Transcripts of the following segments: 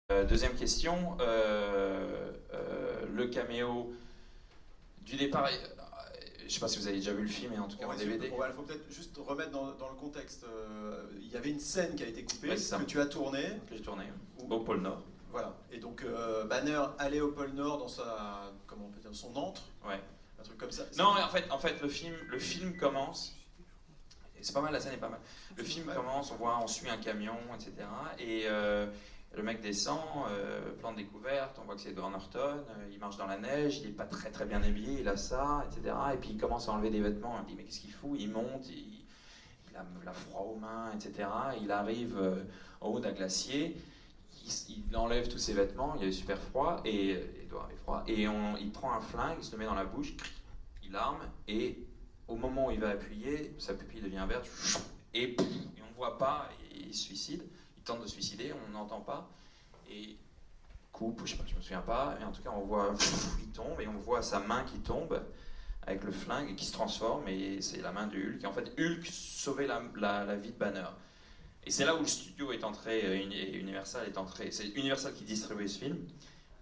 Deuxième question, le caméo du départ. Je ne sais pas si vous avez déjà vu le film, et en tout cas en DVD. Il faut peut-être juste remettre dans le contexte. Il y avait une scène qui a été coupée, Ouais, que tu as tournée. Que j'ai tourné au pôle Nord. Voilà. Et donc Banner allait au pôle Nord dans sa, comment on peut dire, son antre. Ouais. Un truc comme ça. Non, en fait, le film commence. C'est pas mal, la scène est pas mal. Le film commence, on suit un camion, etc. Et le mec descend, plan de découverte, on voit que c'est Edward Norton, il marche dans la neige, il est pas très très bien habillé, il a ça, etc. Et puis il commence à enlever des vêtements, on dit mais qu'est-ce qu'il fout? Il monte, il a froid aux mains, etc. Il arrive en haut d'un glacier, il enlève tous ses vêtements, il a super froid, et Edward est froid, et il prend un flingue, il se le met dans la bouche, il arme, et au moment où il va appuyer, sa pupille devient verte, et on ne voit pas, et il se suicide. Il tente de se suicider, on n'entend pas, et coupe, je sais pas, je me souviens pas, et en tout cas on voit, il tombe, et on voit sa main qui tombe, avec le flingue, et qui se transforme, et c'est la main de Hulk, et en fait Hulk sauvait la vie de Banner. Et c'est là où le studio est entré, et Universal est entré, c'est Universal qui distribuait ce film.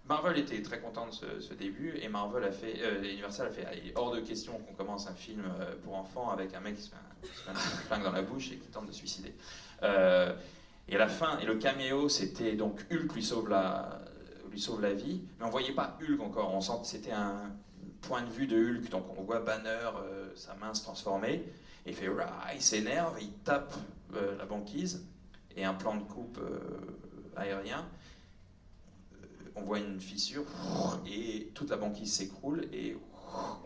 Marvel était très content de ce début, et Universal a fait allez, hors de question qu'on commence un film pour enfants avec un mec qui se met un flingue dans la bouche et qui tente de se suicider. Et à la fin, et le caméo, c'était donc Hulk lui sauve la vie, mais on voyait pas Hulk encore, on sent que c'était un point de vue de Hulk, donc on voit Banner, sa main se transformer, et il fait il s'énerve, il tape la banquise, et un plan de coupe aérien. On voit une fissure et toute la banquise s'écroule et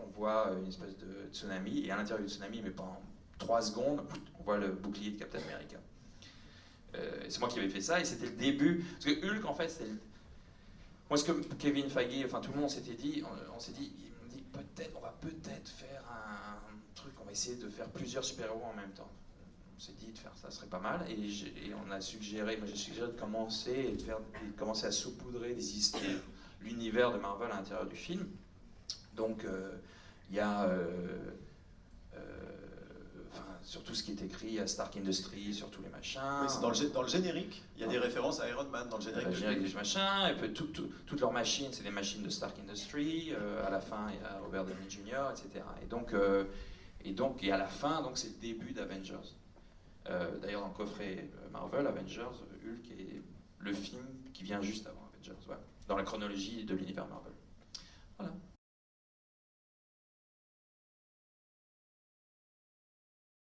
on voit une espèce de tsunami, et à l'intérieur du tsunami, mais pendant 3 secondes, on voit le bouclier de Captain America. C'est moi qui avais fait ça, et c'était le début, parce que Hulk en fait c'était moi ce que Kevin Feige, enfin tout le monde s'était dit, on s'est dit, on va peut-être faire un truc, on va essayer de faire plusieurs super-héros en même temps. On s'est dit de faire ça serait pas mal, et on a suggéré, moi j'ai suggéré de commencer à saupoudrer des histoires, l'univers de Marvel à l'intérieur du film. Donc il y a sur tout ce qui est écrit, il y a Stark Industries, sur tous les machins. Oui, c'est dans le générique, il y a des références à Iron Man dans le générique. Le générique des machins, et puis toutes leurs machines, c'est des machines de Stark Industries. À la fin, il y a Robert Downey Jr., etc. Et à la fin, donc c'est le début d'Avengers. D'ailleurs, dans le coffret Marvel, Avengers, Hulk est le film qui vient juste avant Avengers, ouais, dans la chronologie de l'univers Marvel. Voilà.